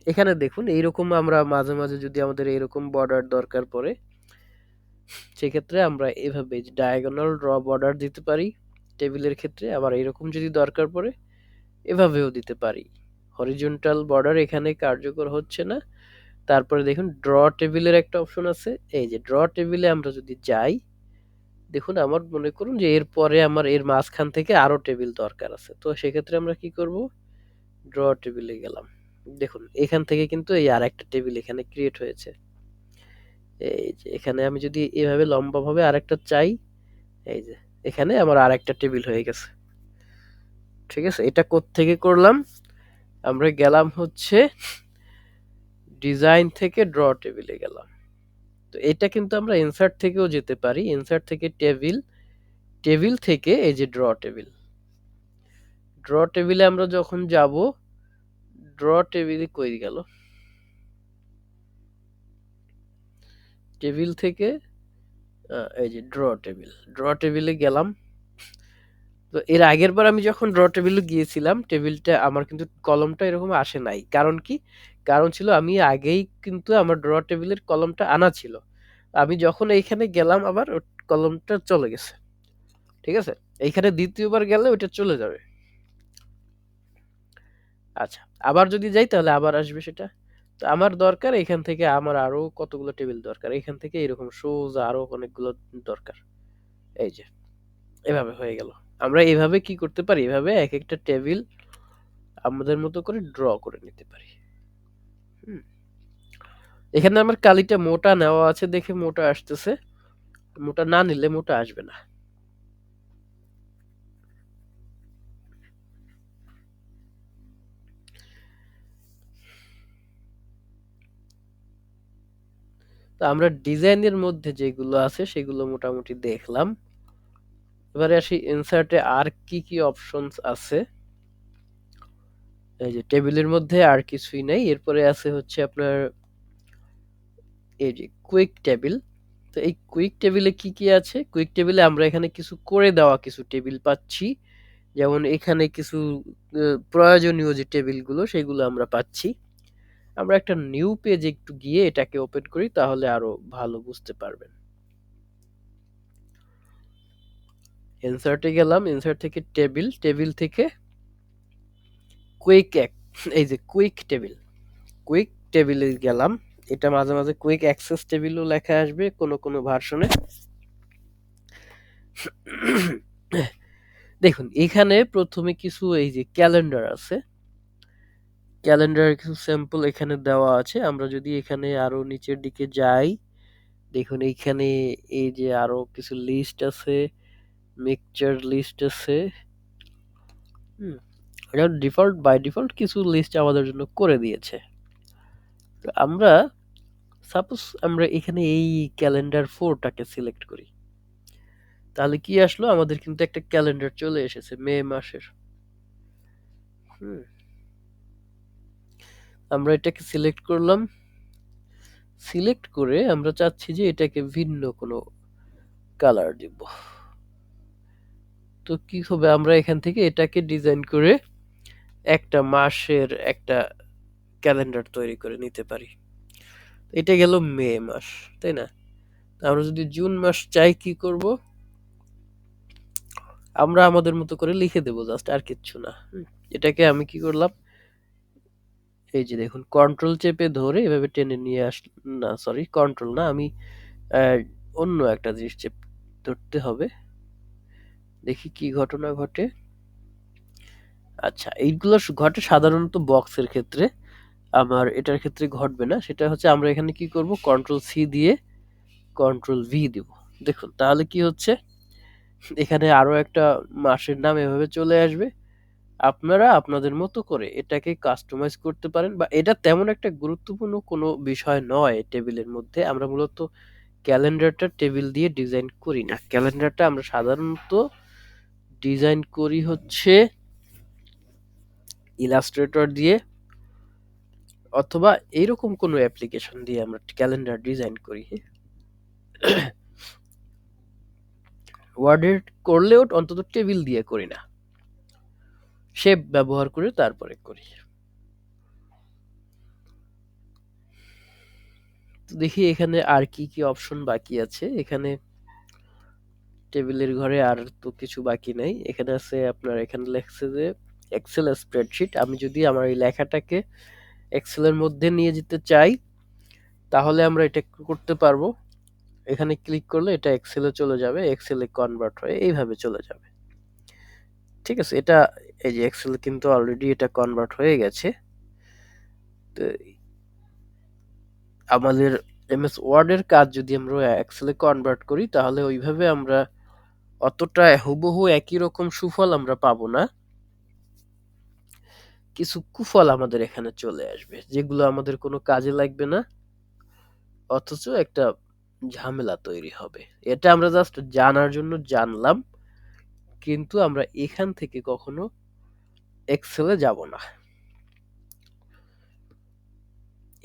এখানে দেখুন এইরকম আমরা মাঝে মাঝে যদি আমাদের এরকম বর্ডার দরকার পড়ে, সেক্ষেত্রে আমরা এভাবে ডায়াগোনাল ড্র বর্ডার দিতে পারি টেবিলের ক্ষেত্রে। আবার এরকম যদি দরকার পড়ে এভাবেও দিতে পারি। হরিজন্টাল বর্ডার এখানে কার্যকর হচ্ছে না। তারপরে দেখুন ড্র টেবিলের একটা অপশন আছে। এই যে ড্র টেবিলে আমরা যদি যাই, দেখুন আমার মনে করুন যে এরপরে আমার এর মাঝখান থেকে আরো টেবিল দরকার আছে, তো সেক্ষেত্রে আমরা কি করব, ড্র টেবিলে গেলাম। দেখুন এখান থেকে কিন্তু এই আর একটা টেবিল এখানে ক্রিয়েট হয়েছে। এই যে এখানে আমি যদি এভাবে লম্বা ভাবে আরেকটা চাই, এই যে এখানে আমার আরেকটা টেবিল হয়ে গেছে, ঠিক আছে। এটা কোত্থেকে করলাম, আমরা গেলাম হচ্ছে ডিজাইন থেকে ড্র টেবিলে গেলাম। তো এটা কিন্তু আমরা ইনসার্ট থেকেও যেতে পারি, ইনসার্ট থেকে টেবিল, টেবিল থেকে এই যে ড্র টেবিল, ড্র টেবিলে আমরা যখন যাব, ড্র টেবিলে কই গেল, টেবিল থেকে এই যে ড্র টেবিল, ড্র টেবিলে গেলাম। তো এর আগের বার আমি যখন ড্র টেবিলে গিয়েছিলাম, টেবিলটা আমার কিন্তু কলমটা এরকম আসে নাই। কারণ কি, কারণ ছিল আমি আগেই কিন্তু আমার ড্র টেবিলের কলমটা আনা ছিল। আমি যখন এইখানে গেলাম আবার কলমটা চলে গেছে, ঠিক আছে। এইখানে দ্বিতীয়বার গেলে ওইটা চলে যাবে। আচ্ছা, আবার যদি যাই তাহলে আবার আসবে সেটা। তো আমার দরকার এখান থেকে, আমার আরো কতগুলো টেবিল দরকার, এখান থেকে এরকম সোজা আরো অনেকগুলো দরকার। এই যে এভাবে হয়ে গেল। আমরা এভাবে কি করতে পারি, এভাবে এক একটা টেবিল আমাদের মতো করে ড্র করে নিতে পারি। হুম। এখানে আমার কালিটা মোটা নেওয়া আছে দেখে মোটা আসতেছে, মোটা না নিলে মোটা আসবে না। তো আমরা ডিজাইনের মধ্যে যেগুলো আছে সেগুলো মোটামুটি দেখলাম। এবারে আসি ইনসার্টে আর কি কি অপশনস আছে। এই যে টেবিলের মধ্যে আর কিছুই নাই, এরপরে আছে হচ্ছে আপনার এই যে কুইক টেবিল। তো এই কুইক টেবিলে কি কি আছে, কুইক টেবিলে আমরা এখানে কিছু করে দেওয়া কিছু টেবিল পাচ্ছি, যেমন এখানে কিছু প্রয়োজনীয় যে টেবিলগুলো সেগুলো আমরা পাচ্ছি। আমরা একটা নিউ পেজ একটু গিয়ে এটাকে ওপেন করি, তাহলে আরো ভালো বুঝতে পারবেন। ইনসার্টে গেলাম, ইনসার্ট থেকে টেবিল, টেবিল থেকে কুইক এই যে কুইক টেবিল, কুইক টেবিলে গেলাম। এটা মাঝে মাঝে কুইক অ্যাক্সেস টেবিলও লেখা আসবে কোনো কোনো ভার্সনে। দেখুন এখানে প্রথমে কিছু এই যে ক্যালেন্ডার আছে, ক্যালেন্ডারের কিছু স্যাম্পল এখানে দেওয়া আছে। আমরা যদি এখানে আরো নিচের দিকে যাই, দেখুন এইখানে এই যে আরো কিছু লিস্ট আছে, মিক্সচার লিস্ট আছে। হুম, এটা ডিফল্ট বাই ডিফল্ট কিছু লিস্ট আমাদের জন্য করে দিয়েছে। তো আমরা সাপোজ আমরা এখানে এই ক্যালেন্ডার 4টাকে সিলেক্ট করি, তাহলে কি আসলো, আমাদের কিন্তু একটা ক্যালেন্ডার চলে এসেছে মে মাসের। হুম, আমরা এটাকে সিলেক্ট করলাম, সিলেক্ট করে আমরা চাচ্ছি যে এটাকে ভিন্ন কোনো কালার দিব। তো কি হবে, আমরা এখান থেকে এটাকে ডিজাইন করে একটা মাসের একটা ক্যালেন্ডার তৈরি করে নিতে পারি। এটা গেল মে মাস, তাই না? আমরা যদি জুন মাস চাই কি করব, আমরা আমাদের মতো করে লিখে দেবো জাস্ট, আর কিচ্ছু না। এটাকে আমি কি করলাম, এই যে দেখুন কন্ট্রোল চেপে ধরে এভাবে টেনে নিয়ে আস, না সরি কন্ট্রোল না, আমি আহ, অন্য একটা জিনিস চেপ ধরতে হবে, দেখি কি ঘটনা ঘটে। আচ্ছা এইগুলো ঘটে সাধারণত বক্সের ক্ষেত্রে, আমার এটার ক্ষেত্রে ঘটবে না। সেটা হচ্ছে আমরা এখানে কি করব, কন্ট্রোল সি দিয়ে কন্ট্রোল ভি দিব। দেখুন তাহলে কি হচ্ছে, এখানে আরো একটা মাসের নাম এভাবে চলে আসবে। আপনারা আপনাদের মতো করে এটাকে কাস্টমাইজ করতে পারেন, বা এটা তেমন একটা গুরুত্বপূর্ণ কোনো বিষয় নয় টেবিলের মধ্যে। আমরা মূলত ক্যালেন্ডারটা টেবিল দিয়ে ডিজাইন করি না, ক্যালেন্ডারটা আমরা সাধারণত ডিজাইন করি হচ্ছে ইলাস্ট্রেটর দিয়ে, অথবা এইরকম কোনো অ্যাপ্লিকেশন দিয়ে আমরা ক্যালেন্ডার ডিজাইন করি। ওয়ার্ডের করলেও অন্তত টেবিল দিয়ে করি না, শেপ ব্যবহার করে তারপরে করি। তো দেখি এখানে আর কি কি অপশন বাকি আছে। এখানে টেবিলের ঘরে আর তো কিছু বাকি নাই। এখানে আছে আপনার, এখানে লেখছে যে এক্সেল স্প্রেডশিট। আমি যদি আমার এই লেখাটাকে এক্সেলের মধ্যে নিয়ে যেতে চাই, তাহলে আমরা এটা করতে পারবো। এখানে ক্লিক করলে এটা এক্সেলে চলে যাবে, এক্সেলে কনভার্ট হয়ে এইভাবে চলে যাবে। ঠিক আছে, এটা এই যে এক্সেল কিন্তু অলরেডি এটা কনভার্ট হয়ে গেছে। তো আমাদের এমএস ওয়ার্ডের কাজ যদি আমরা এক্সেলে কনভার্ট করি, তাহলে ওইভাবে আমরা অতটা হুবহু একই রকম সুফল আমরা পাবো না। কিছু কুফল আমাদের এখানে চলে আসবে, যেগুলো আমাদের কোনো কাজে লাগবে না, অথচ একটা ঝামেলা তৈরি হবে। এটা আমরা জাস্ট জানার জন্য জানলাম, কিন্তু আমরা এখান থেকে কখনো এক্সেলে যাব না।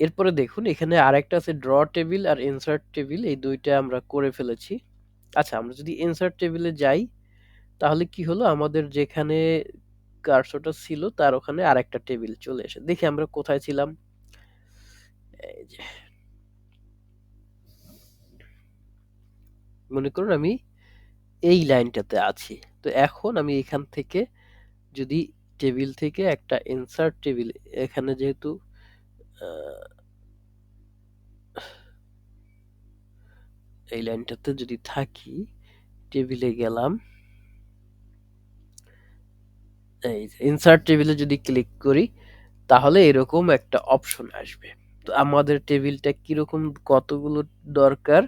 এরপরে দেখুন এখানে আরেকটা আছে ড্র টেবিল আর ইনসার্ট টেবিল, এই দুইটা আমরা করে ফেলেছি। আচ্ছা আমরা যদি ইনসার্ট টেবিলে যাই, তাহলে কি হলো, আমাদের যেখানে কার্সরটা ছিল তার ওখানে আরেকটা টেবিল চলে এসে, দেখি আমরা কোথায় ছিলাম। এই যে মনে করুন আমি এই লাইনটাতে আছি। তো এখন আমি এখান থেকে যদি টেবিল থেকে একটা ইনসার্ট টেবিল, এখানে যেহেতু আহ, এই লাইনটাতে যদি থাকি, টেবিলে গেলাম, এই ইনসার্ট টেবিলে যদি ক্লিক করি, তাহলে এরকম একটা অপশন আসবে। তো আমাদের টেবিলটা কিরকম, কতগুলো দরকার,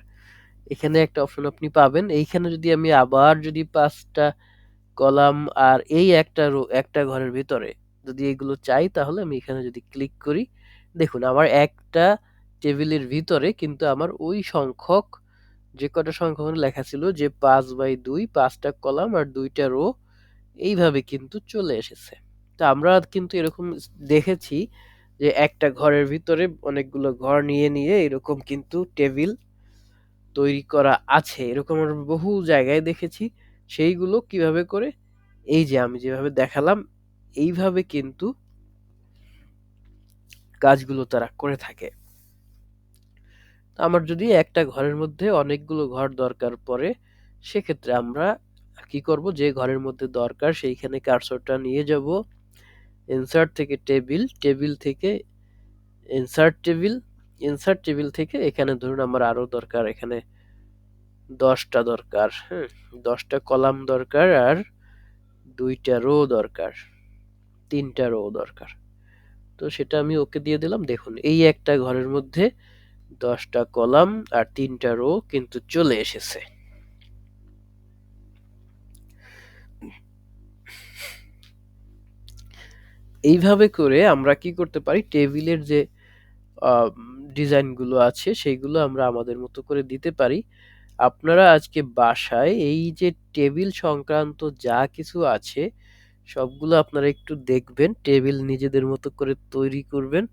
এখানে একটা অপশন আপনি পাবেন। এইখানে যদি আমি আবার যদি 5টা কলাম আর এই একটা রো একটা ঘরের ভিতরে যদি এগুলো চাই, তাহলে আমি এখানে যদি ক্লিক করি, দেখুন আমার একটা টেবিলের ভিতরে কিন্তু আমার ওই সংখ্যক যে কটা সংখ্যা ওখানে লেখা ছিল যে 5/2 5টা কলাম আর 2টা রো এইভাবে কিন্তু চলে এসেছে। তো আমরা কিন্তু এরকম দেখেছি যে একটা ঘরের ভিতরে অনেকগুলো ঘর নিয়ে নিয়ে এরকম কিন্তু টেবিল তৈরি করা আছে। এরকম আমরা বহু জায়গায় দেখেছি। সেইগুলো কিভাবে করে এই যে আমি যেভাবে দেখালাম এইভাবে কিন্তু কাজগুলো তারা করে থাকে। আমার যদি একটা ঘরের মধ্যে অনেকগুলো ঘর দরকার পড়ে সেক্ষেত্রে আমরা কি করব, যে ঘরের মধ্যে দরকার সেইখানে কার্সরটা নিয়ে যাব, ইনসার্ট থেকে টেবিল, টেবিল থেকে ইনসার্ট টেবিল, ইনসার্ট টেবিল থেকে এখানে ধরুন আমার আরো দরকার, এখানে 10টা দরকার, হ্যাঁ 10টা কলাম দরকার আর 2টা রো দরকার, 3টা রো দরকার। তো সেটা আমি ওকে দিয়ে দিলাম। দেখুন এই একটা ঘরের মধ্যে 10টা কলাম আর 3টা রো কিন্তু চলে এসেছে। এইভাবে করে আমরা কি করতে পারি, টেবিলের যে ডিজাইনগুলো আছে সেইগুলো আমরা আমাদের মতো করে দিতে পারি। আপনারা আজকে বাসায় এই যে টেবিল সংক্রান্ত যা কিছু আছে সবগুলো আপনারা একটু দেখবেন, টেবিল নিজেদের মতো করে তৈরি করবেন।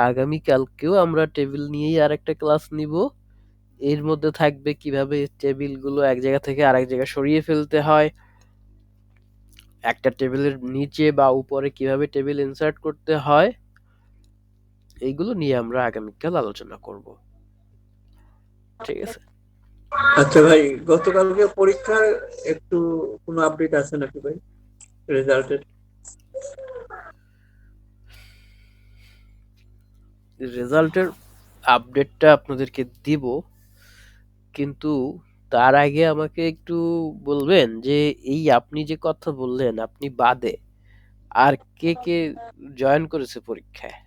আগামীকালকেও আমরা টেবিল নিয়েই আরেকটা ক্লাস নিব। এর মধ্যে থাকবে কিভাবে টেবিলগুলো এক জায়গা থেকে আরেক জায়গায় সরিয়ে ফেলতে হয়, একটা টেবিলের নিচে বা উপরে কিভাবে টেবিল ইনসার্ট করতে হয়, এইগুলো নিয়ে আমরা আগামীকাল আলোচনা করব। ঠিক আছে? আচ্ছা ভাই, গতকালকে পরীক্ষার একটু কোনো আপডেট আছে নাকি ভাই, রেজাল্টের? রেজাল্টের আপডেটটা আপনাদেরকে দিব, কিন্তু তার আগে আমাকে একটু বলবেন যে এই আপনি যে কথা বললেন আপনি বাদে আর কে কে জয়েন করেছে পরীক্ষায়?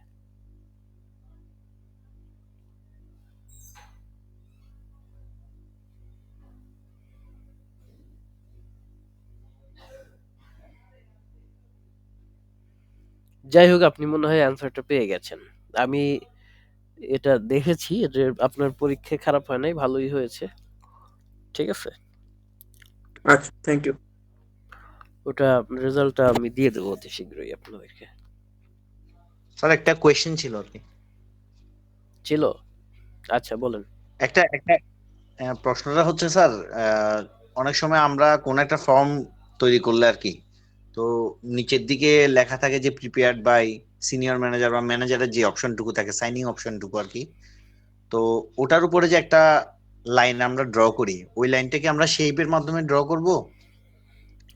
যাই হোক আপনি মনে হয় অ্যান্সারটা পেয়ে গেছেন। আমি এটা দেখেছি যে আপনার পরীক্ষা খারাপ হয় নাই, ভালোই হয়েছে। ঠিক আছে? আচ্ছা, থ্যাংক ইউ। ওটা রেজাল্টটা আমি দিয়ে দেবো অতি শীঘ্রই আপনাদেরকে। স্যার একটা কোয়েশ্চেন ছিল আর কি। ছিল? আচ্ছা বলেন। একটা একটা প্রশ্নটা হচ্ছে স্যার, অনেক সময় আমরা কোন একটা ফর্ম তৈরি করলে আর কি, তো নিচের দিকে লেখা থাকে যে প্রিপেয়ার্ড বাই সিনিয়র ম্যানেজার বা ম্যানেজারের যে অপশনটুকু থাকে, সাইনিং অপশনটুকু আর কি, তো ওটার উপরে যে একটা লাইন আমরা ড্র করি, ওই লাইনটা কি আমরা শেপের মাধ্যমে ড্র করব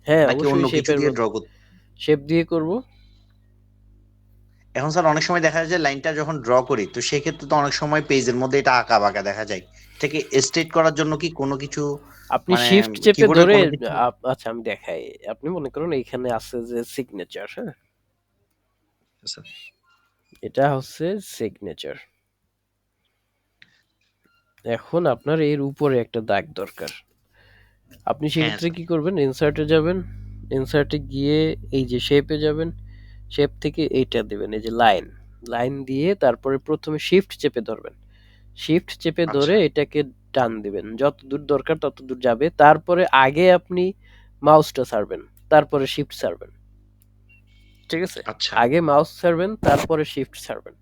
হ্যাঁ নাকি অন্য অবশ্যই কিছু শেপের দিয়ে ড্র করব? শেপ দিয়ে করব। এখন স্যার অনেক সময় দেখা যায় যে লাইনটা যখন ড্র করি, তো সেক্ষেত্রে তো অনেক সময় পেজের মধ্যে এটা আঁকা বাঁকা দেখা যায়। এটাকে স্ট্রেট করার জন্য কি কোনো কিছু, আপনি মানে শিফট চেপে কিবোর্ডের ধরে কোনো কিছু? আচ্ছা আমি দেখাই। আপনি মনে করুন এইখানে আছে যে সিগনেচার, হ্যাঁ স্যার। এটা হচ্ছে সিগনেচার। এখন আপনার এর উপরে একটা দাগ দরকার। আপনি হ্যাঁ সেক্ষেত্রে স্যার। কি করবেন, ইনসার্টে যাবেন, ইনসার্টে গিয়ে এই যে শেপে যাবেন, শেপ থেকে এইটা দিবেন, এই যে লাইন, লাইন দিয়ে তারপরে প্রথমে শিফট চেপে ধরবেন, শিফট চেপে ধরে আচ্ছা এটাকে টান দিবেন, যত দূর দরকার তত দূর যাবে। তারপরে আগে আপনি মাউসটা ছাড়বেন, তারপরে শিফট ছাড়বেন। ঠিক আছে? আচ্ছা। আগে মাউস ছাড়বেন তারপরে শিফট ছাড়বেন,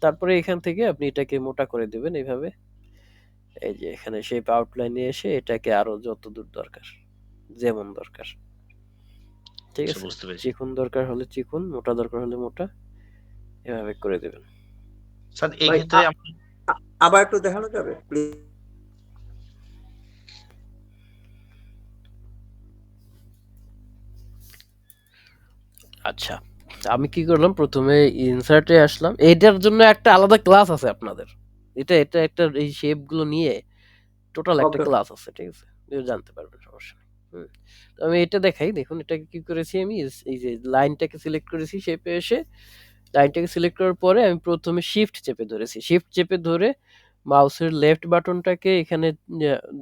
তারপরে এখান থেকে আপনি এটাকে মোটা করে দিবেন এইভাবে। এই যে এখানে শেপ আউটলাইনে এসে এটাকে আরো যত দূর দরকার, যেমন দরকার, ঠিক আচ্ছা, আছে? বুঝতে পেরেছি। চিকন দরকার হলে চিকন, মোটা দরকার হলে মোটা, এভাবে করে দেবেন। স্যার এই ভাই, ক্ষেত্রে আবার একটু দেখানো যাবে প্লিজ? আচ্ছা, আমি কি করলাম, প্রথমে ইনসার্টে আসলাম, এইটার জন্য একটা আলাদা ক্লাস আছে আপনাদের। এটা এটা একটা এই শেপ গুলো নিয়ে টোটাল একটা ওকে। ক্লাস আছে, ঠিক আছে? এটা জানতে পারবেন, সমস্যা নেই। তো আমি এটা দেখাই, দেখুন এটাকে কি করেছি আমি, এই যে লাইনটাকে সিলেক্ট করেছি, শেপে এসে লাইনটাকে সিলেক্ট করার পরে আমি প্রথমে শিফট চেপে ধরেছি, শিফট চেপে ধরে মাউসের লেফট বাটনটাকে এখানে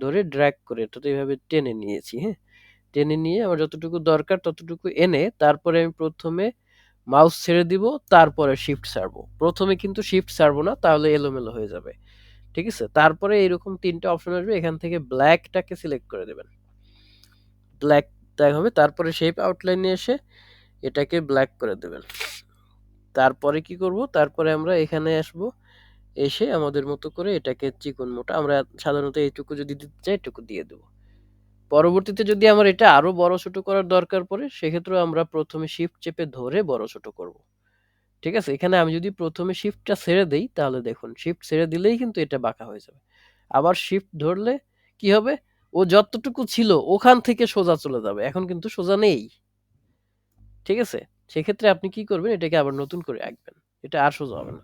ধরে ড্র্যাগ করে এটাতে এইভাবে টেনে নিয়েছি, হ্যাঁ টেনে নিয়ে আমার যতটুকু দরকার ততটুকু এনে তারপরে আমি প্রথমে মাউস ছেড়ে দিব, তারপরে শিফট ছাড়বো। প্রথমে কিন্তু শিফট ছাড়বো না, তাহলে এলোমেলো হয়ে যাবে। ঠিক আছে? তারপরে এরকম ৩ টা অপশন আসবে, এখান থেকে ব্ল্যাকটাকে সিলেক্ট করে দেবেন। ব্ল্যাক হবে, তারপরে শেপ আউটলাইনে এসে এটাকে ব্ল্যাক করে দেবেন। তারপরে কি করব? তারপরে আমরা এখানে আসব, এসে আমাদের মতো করে এটাকে চিকন মোটা, আমরা সাধারণত এইটুকু যদি দিতে চাই এটুকু দিয়ে দেব। পরবর্তীতে যদি আমার এটা আরো বড় ছোট করার দরকার পড়ে, সেক্ষেত্রে আমরা প্রথমে শিফট চেপে ধরে বড় ছোট করব। ঠিক আছে? এখানে আমি যদি প্রথমে শিফটটা ছেড়ে দেই, তাহলে দেখুন শিফট ছেড়ে দিলেই কিন্তু এটা বাঁকা হয়ে যাবে। আবার শিফট ধরলে কি হবে? ও যতটুকু ছিল ওখান থেকে সোজা চলে যাবে। এখন কিন্তু সোজা নেই। ঠিক আছে? সেক্ষেত্রে আপনি কি করবেন? এটাকে আবার নতুন করে আঁকবেন। এটা আর সোজা হবে না।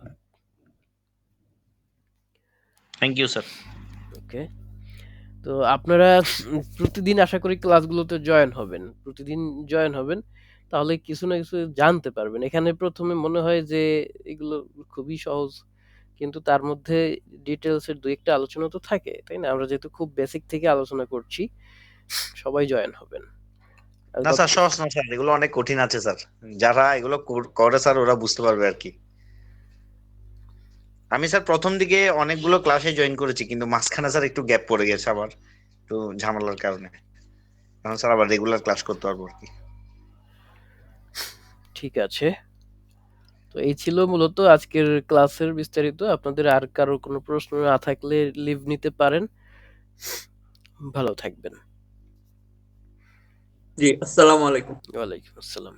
Thank you sir. ওকে। তো আপনারা প্রতিদিন আশা করি ক্লাসগুলোতে জয়েন হবেন। প্রতিদিন জয়েন হবেন। তাহলে কিছু না কিছু জানতে পারবেন। এখানে ১ম এ মনে হয় যে এগুলো খুবই সহজ। কিন্তু তার মধ্যে ডিটেইলস এর ২-১ টা আলোচনা তো থাকে, তাই না? আমরা যেহেতু খুব বেসিক থেকে আলোচনা করছি, সবাই জয়েন হবেন। আর না স্যার, সহজ না স্যার, এগুলো অনেক কঠিন আছে স্যার। যারা এগুলো করে স্যার ওরা বুঝতে পারবে আর কি। আমি স্যার প্রথম দিকে অনেকগুলো ক্লাসে জয়েন করেছি, কিন্তু মাঝখানে স্যার একটু গ্যাপ পড়ে গেছে আবার, একটু ঝামেলার কারণে। এখন স্যার আবার রেগুলার ক্লাস করতে পারবো আর কি। ঠিক আছে। তো এই ছিল মূলত আজকের ক্লাসের বিস্তারিত। আপনাদের আর কারো কোনো প্রশ্ন না থাকলে লিভ নিতে পারেন। ভালো থাকবেন। জি, আসসালামু আলাইকুম। ওয়ালাইকুম আসসালাম।